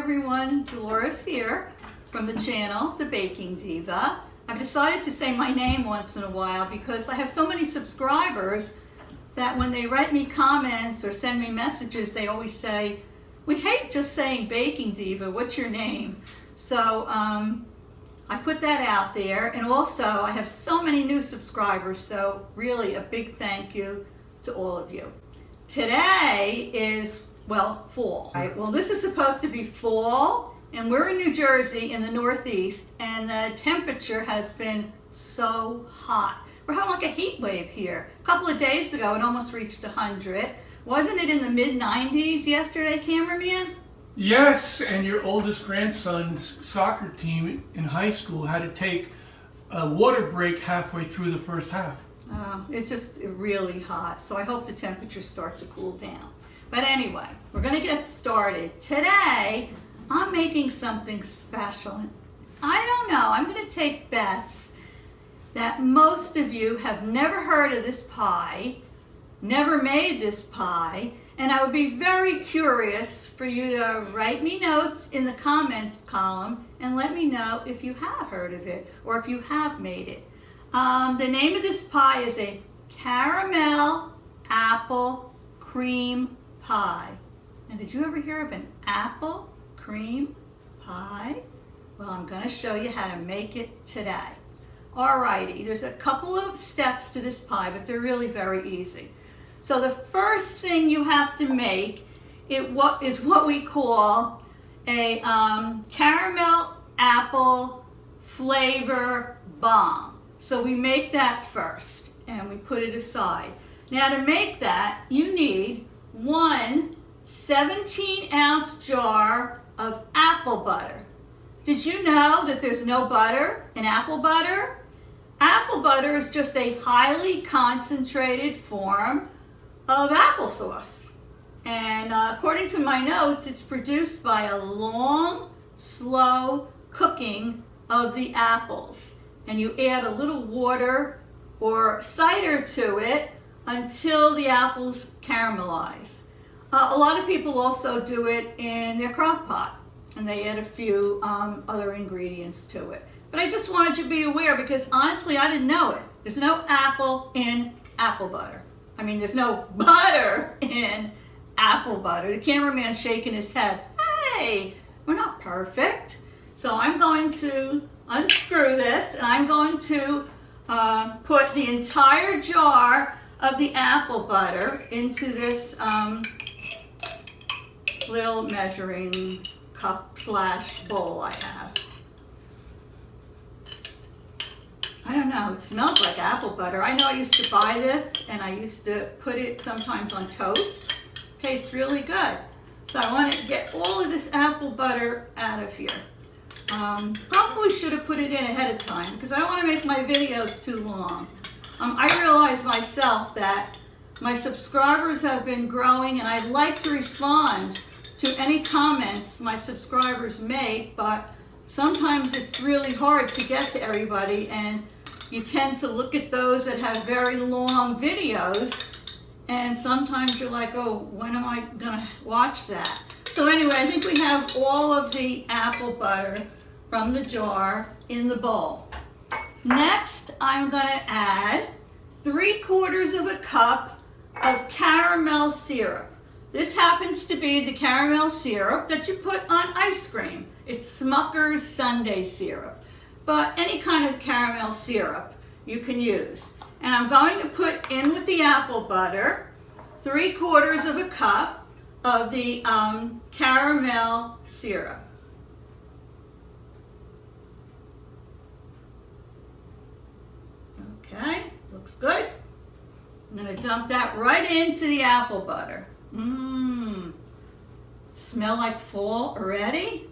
everyone, Dolores here from the channel, The Baking Diva. I've decided to say my name once in a while because I have so many subscribers that when they write me comments or send me messages, they always say, we hate just saying Baking Diva, what's your name? So I put that out there, and also I have so many new subscribers, so really a big thank you to all of you. Today is, well, fall. Right? Well, this is supposed to be fall, and we're in New Jersey in the Northeast, and the temperature has been so hot. We're having like a heat wave here. A couple of days ago, it almost reached 100. Wasn't it in the mid-90s yesterday, cameraman? Yes, and your oldest grandson's soccer team in high school had to take a water break halfway through the first half. It's just really hot, so I hope the temperatures start to cool down. But anyway, we're going to get started. Today, I'm making something special. I don't know, I'm going to take bets that most of you have never heard of this pie, never made this pie, and I would be very curious for you to write me notes in the comments column and let me know if you have heard of it or if you have made it. The name of this pie is a caramel apple cream pie. And did you ever hear of an apple cream pie? Well, I'm going to show you how to make it today. Alrighty, there's a couple of steps to this pie, but they're really very easy. So the first thing you have to make is what we call a caramel apple flavor bomb. So we make that first and we put it aside. Now to make that, you need one 17-ounce jar of apple butter. Did you know that there's no butter in apple butter? Apple butter is just a highly concentrated form of applesauce. And according to my notes, it's produced by a long, slow cooking of the apples. And you add a little water or cider to it until the apples caramelize. A lot of people also do it in their crock pot, and they add a few other ingredients to it. But I just wanted you to be aware because honestly, I didn't know it. There's no apple in apple butter. I mean, there's no butter in apple butter. The cameraman's shaking his head. Hey, we're not perfect. So I'm going to unscrew this, and I'm going to put the entire jar of the apple butter into this little measuring cup / bowl I have. I don't know, it smells like apple butter. I know I used to buy this and I used to put it sometimes on toast. Tastes really good. So I want to get all of this apple butter out of here. Probably should have put it in ahead of time because I don't want to make my videos too long. I realize myself that my subscribers have been growing and I'd like to respond to any comments my subscribers make, but sometimes it's really hard to get to everybody, and you tend to look at those that have very long videos, and sometimes you're like, oh, when am I gonna watch that? So anyway, I think we have all of the apple butter from the jar in the bowl. Next, I'm gonna add 3/4 cup of caramel syrup. This happens to be the caramel syrup that you put on ice cream. It's Smucker's Sundae syrup, but any kind of caramel syrup you can use. And I'm going to put in with the apple butter 3/4 cup of the caramel syrup. Okay, looks good. I'm going to dump that right into the apple butter. Smell like fall already?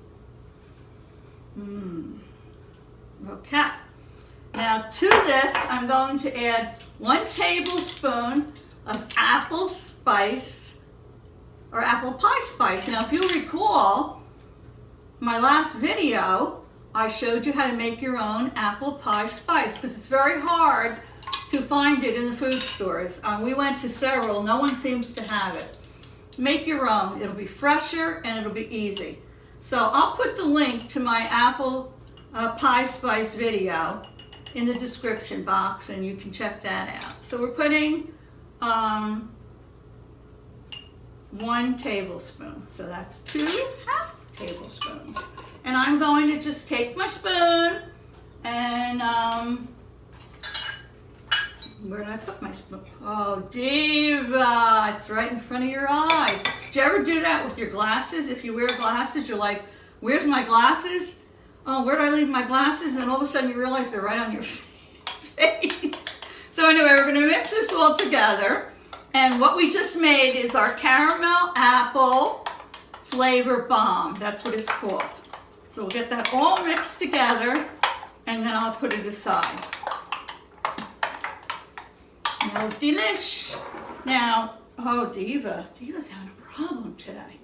Okay. Now to this, I'm going to add 1 tablespoon of apple spice or apple pie spice. Now if you recall, my last video, I showed you how to make your own apple pie spice because it's very hard to find it in the food stores. We went to several, no one seems to have it. Make your own, it'll be fresher and it'll be easy. So I'll put the link to my apple pie spice video in the description box, and you can check that out. So we're putting 1 tablespoon. So that's 2 half tablespoons. And I'm going to just take my spoon and where did I put my spoon? Oh, Diva, it's right in front of your eyes. Do you ever do that with your glasses? If you wear glasses, you're like, where's my glasses? Oh, where did I leave my glasses? And then all of a sudden you realize they're right on your face. So anyway, we're gonna mix this all together. And what we just made is our caramel apple flavor bomb. That's what it's called. So we'll get that all mixed together, and then I'll put it aside. Smells delish. Now, oh, Diva's having a problem today.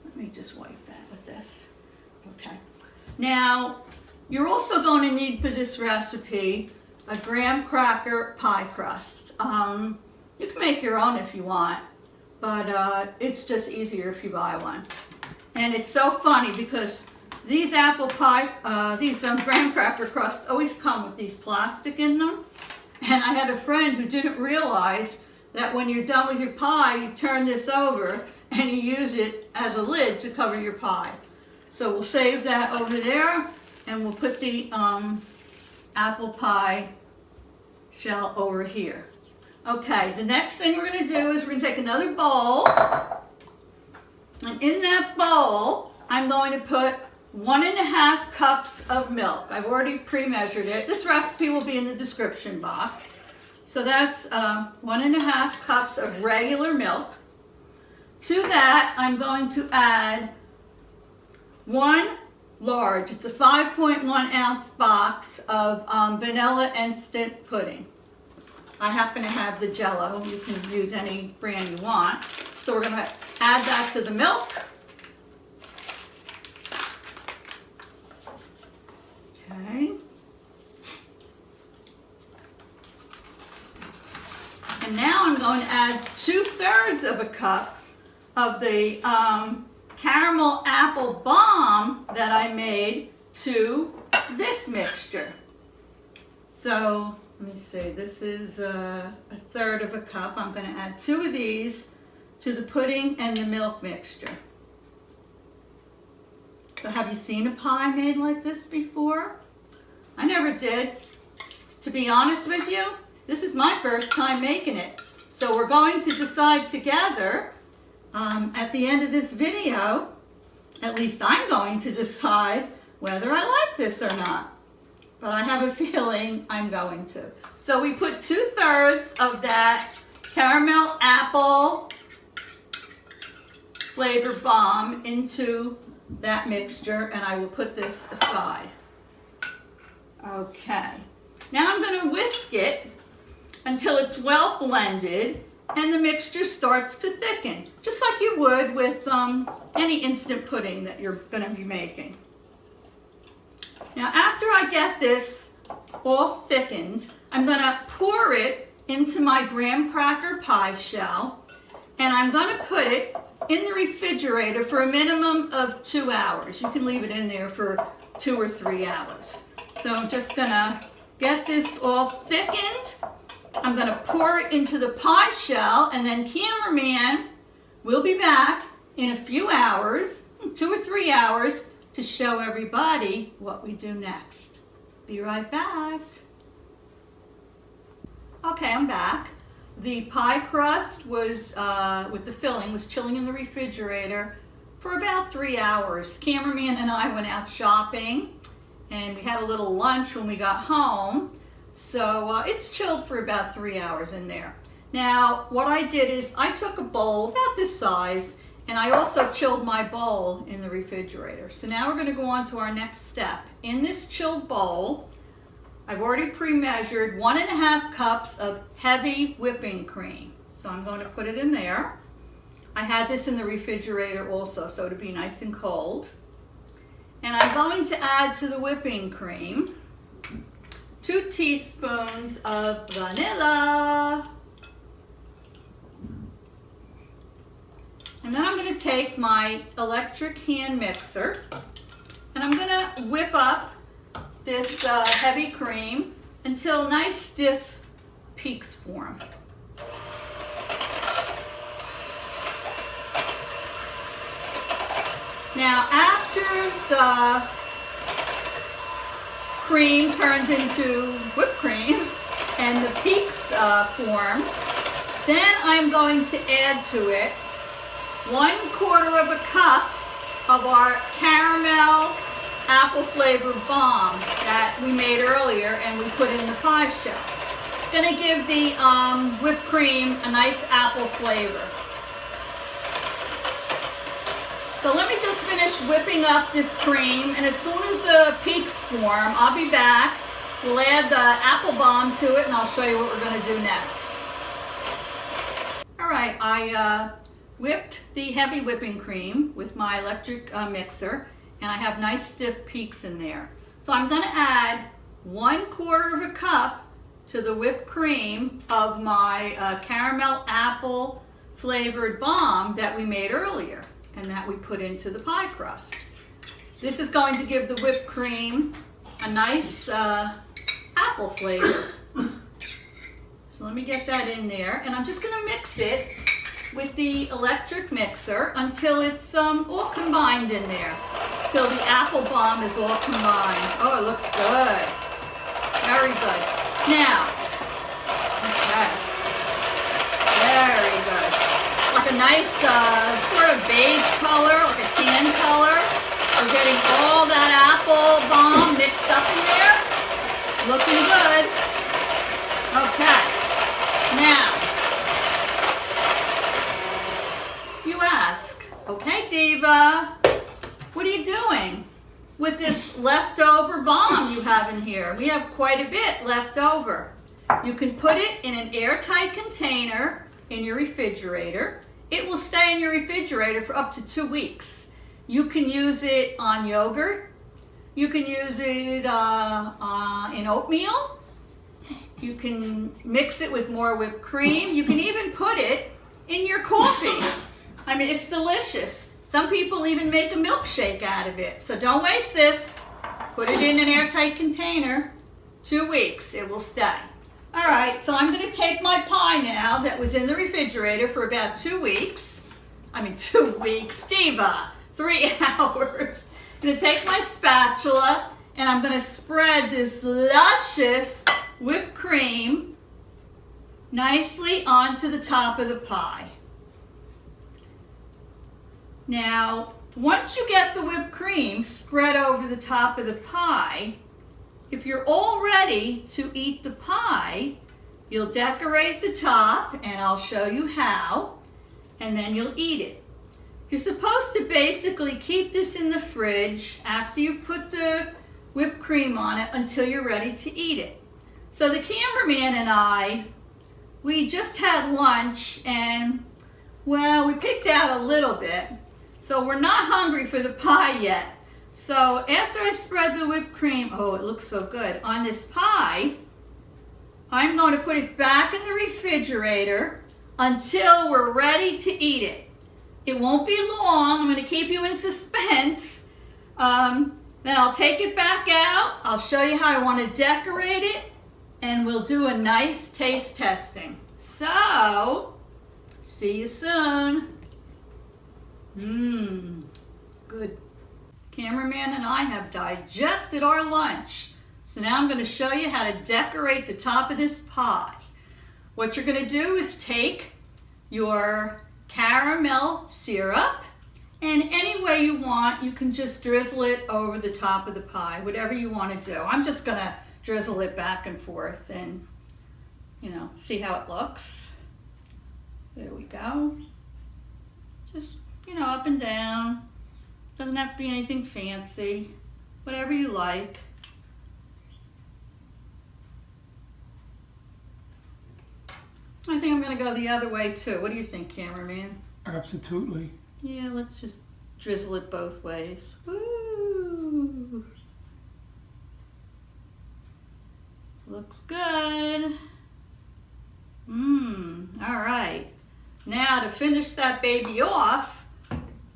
Let me just wipe that with this. Okay. Now, you're also going to need for this recipe a graham cracker pie crust. You can make your own if you want, but it's just easier if you buy one. And it's so funny because these apple pie, these graham cracker crusts always come with these plastic in them. And I had a friend who didn't realize that when you're done with your pie, you turn this over and you use it as a lid to cover your pie. So we'll save that over there, and we'll put the apple pie shell over here. Okay, the next thing we're going to do is we're going to take another bowl, and in that bowl, I'm going to put 1.5 cups of milk. I've already pre-measured it. This recipe will be in the description box. So that's 1.5 cups of regular milk. To that, I'm going to add 1 large, it's a 5.1 ounce box of vanilla instant pudding. I happen to have the Jell-O. You can use any brand you want. So we're going to add that to the milk. Okay. And now I'm going to add 2/3 of a cup of the caramel apple bomb that I made to this mixture. So let me see, this is 1/3 of a cup. I'm going to add 2 of these to the pudding and the milk mixture. So have you seen a pie made like this before? I never did. To be honest with you, this is my first time making it. So we're going to decide together at the end of this video, at least I'm going to decide whether I like this or not. But I have a feeling I'm going to. So we put 2/3 of that caramel apple flavor bomb into that mixture, and I will put this aside. Okay. Now I'm going to whisk it until it's well blended and the mixture starts to thicken, just like you would with any instant pudding that you're going to be making. Now after I get this all thickened, I'm going to pour it into my graham cracker pie shell, and I'm going to put it in the refrigerator for a minimum of 2 hours. You can leave it in there for 2 or 3 hours. So I'm just going to get this all thickened. I'm going to pour it into the pie shell, and then cameraman will be back in a few hours, 2 or 3 hours, to show everybody what we do next. Be right back. Okay, I'm back. The pie crust was, with the filling, was chilling in the refrigerator for about 3 hours. Cameraman and I went out shopping, and we had a little lunch when we got home. So it's chilled for about 3 hours in there. Now, what I did is I took a bowl about this size, and I also chilled my bowl in the refrigerator. So now we're going to go on to our next step. In this chilled bowl, I've already pre-measured 1.5 cups of heavy whipping cream. So I'm going to put it in there. I had this in the refrigerator also, so to be nice and cold. And I'm going to add to the whipping cream 2 teaspoons of vanilla. And then I'm going to take my electric hand mixer and I'm going to whip up this heavy cream until nice stiff peaks form. Now after the cream turns into whipped cream and the peaks form, then I'm going to add to it 1/4 cup of our caramel apple flavored bomb that we made earlier and we put in the pie shell. It's going to give the whipped cream a nice apple flavor. So let me just finish whipping up this cream, and as soon as the peaks form, I'll be back. We'll add the apple bomb to it and I'll show you what we're going to do next. All right, I whipped the heavy whipping cream with my electric mixer, and I have nice stiff peaks in there. So I'm going to add 1/4 cup to the whipped cream of my caramel apple flavored bomb that we made earlier and that we put into the pie crust. This is going to give the whipped cream a nice apple flavor. So let me get that in there, and I'm just going to mix it with the electric mixer until it's all combined in there. Till the apple bomb is all combined. Oh, it looks good. Very good. Now, okay. Very good. Like a nice sort of beige color, like a tan color. We're getting all that apple bomb mixed up in there. Looking good. Okay. Now, you ask, okay, Diva, what are you doing with this leftover bomb you have in here? We have quite a bit left over. You can put it in an airtight container in your refrigerator. It will stay in your refrigerator for up to 2 weeks. You can use it on yogurt. You can use it in oatmeal. You can mix it with more whipped cream. You can even put it in your coffee. I mean, it's delicious. Some people even make a milkshake out of it. So don't waste this. Put it in an airtight container. 2 weeks, it will stay. All right, so I'm going to take my pie now that was in the refrigerator for about 2 weeks. I mean, 2 weeks, Diva, 3 hours. I'm going to take my spatula and I'm going to spread this luscious whipped cream nicely onto the top of the pie. Now, once you get the whipped cream spread over the top of the pie, if you're all ready to eat the pie, you'll decorate the top, and I'll show you how, and then you'll eat it. You're supposed to basically keep this in the fridge after you've put the whipped cream on it until you're ready to eat it. So the cameraman and I, we just had lunch, and, well, we picked out a little bit. So we're not hungry for the pie yet. So after I spread the whipped cream, oh, it looks so good, on this pie, I'm going to put it back in the refrigerator until we're ready to eat it. It won't be long. I'm going to keep you in suspense. Then I'll take it back out. I'll show you how I want to decorate it, and we'll do a nice taste testing. So, see you soon. Good. Cameraman and I have digested our lunch. So now I'm going to show you how to decorate the top of this pie. What you're going to do is take your caramel syrup, and any way you want, you can just drizzle it over the top of the pie, whatever you want to do. I'm just going to drizzle it back and forth and, see how it looks. There we go. Just, up and down. Doesn't have to be anything fancy. Whatever you like. I think I'm going to go the other way too. What do you think, cameraman? Absolutely. Yeah, let's just drizzle it both ways. Woo! Looks good. All right. Now to finish that baby off,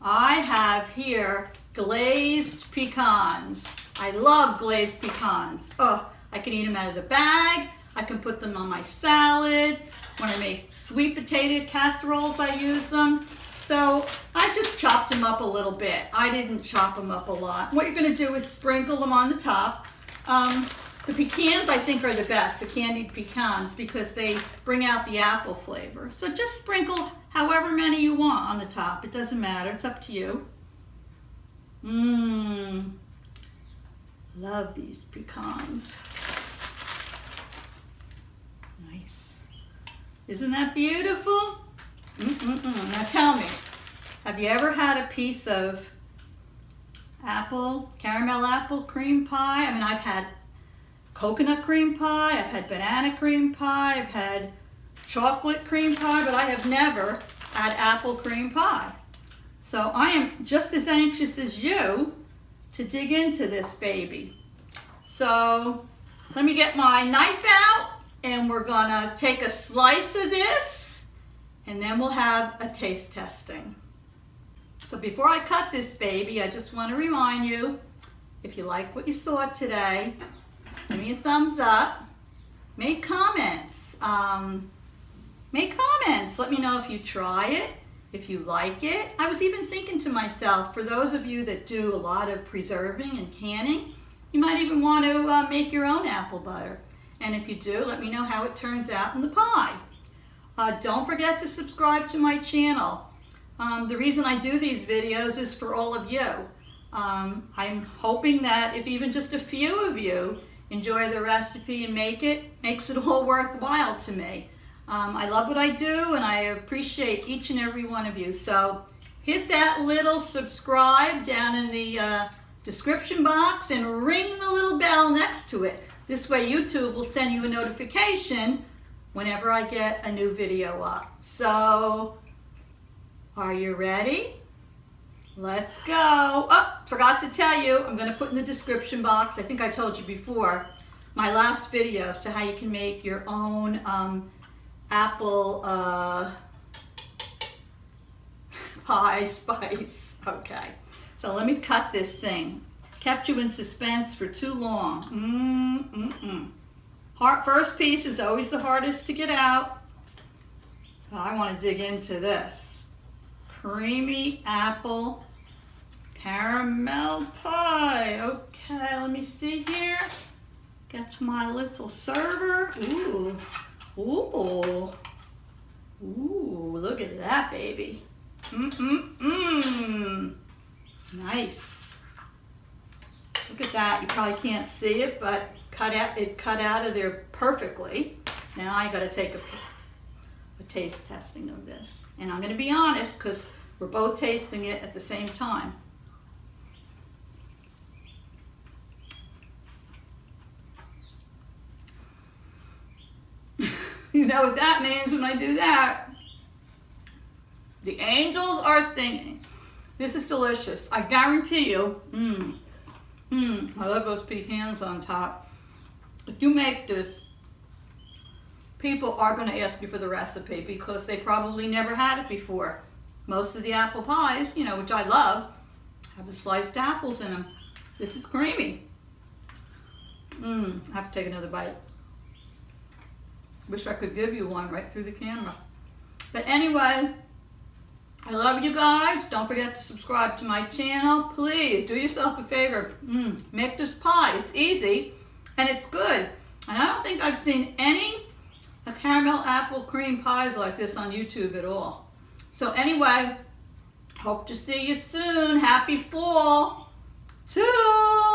I have here glazed pecans. I love glazed pecans. Oh, I can eat them out of the bag. I can put them on my salad. When I make sweet potato casseroles, I use them. So I just chopped them up a little bit. I didn't chop them up a lot. What you're gonna do is sprinkle them on the top. The pecans I think are the best, the candied pecans, because they bring out the apple flavor. So just sprinkle however many you want on the top. It doesn't matter, it's up to you. Love these pecans. Nice. Isn't that beautiful? Now tell me, have you ever had a piece of caramel apple cream pie? I mean, I've had coconut cream pie, I've had banana cream pie, I've had chocolate cream pie, but I have never had apple cream pie. So I am just as anxious as you to dig into this baby. So let me get my knife out and we're gonna take a slice of this and then we'll have a taste testing. So before I cut this baby, I just want to remind you, if you like what you saw today, give me a thumbs up, make comments. Let me know if you try it, if you like it. I was even thinking to myself, for those of you that do a lot of preserving and canning, you might even want to make your own apple butter. And if you do, let me know how it turns out in the pie. Don't forget to subscribe to my channel. The reason I do these videos is for all of you. I'm hoping that if even just a few of you enjoy the recipe and makes it all worthwhile to me. I love what I do and I appreciate each and every one of you. So hit that little subscribe down in the description box and ring the little bell next to it. This way YouTube will send you a notification whenever I get a new video up. So, are you ready? Let's go. Oh, forgot to tell you, I'm going to put in the description box, I think I told you before, my last video, so how you can make your own apple pie spice. Okay, so let me cut this thing. Kept you in suspense for too long. First piece is always the hardest to get out. So I want to dig into this. Creamy apple caramel pie. Okay, let me see here. Get to my little server. Ooh, look at that baby. Nice. Look at that. You probably can't see it, but it cut out of there perfectly. Now I got to take a taste testing of this. And I'm going to be honest because we're both tasting it at the same time. You know what that means when I do that. The angels are singing. This is delicious. I guarantee you. I love those pecans on top. If you make this, people are going to ask you for the recipe because they probably never had it before. Most of the apple pies, which I love, have the sliced apples in them. This is creamy. I have to take another bite. Wish I could give you one right through the camera. But anyway, I love you guys. Don't forget to subscribe to my channel. Please do yourself a favor. Make this pie. It's easy and it's good. And I don't think I've seen any caramel apple cream pies like this on YouTube at all. So anyway, hope to see you soon. Happy fall. Toodles!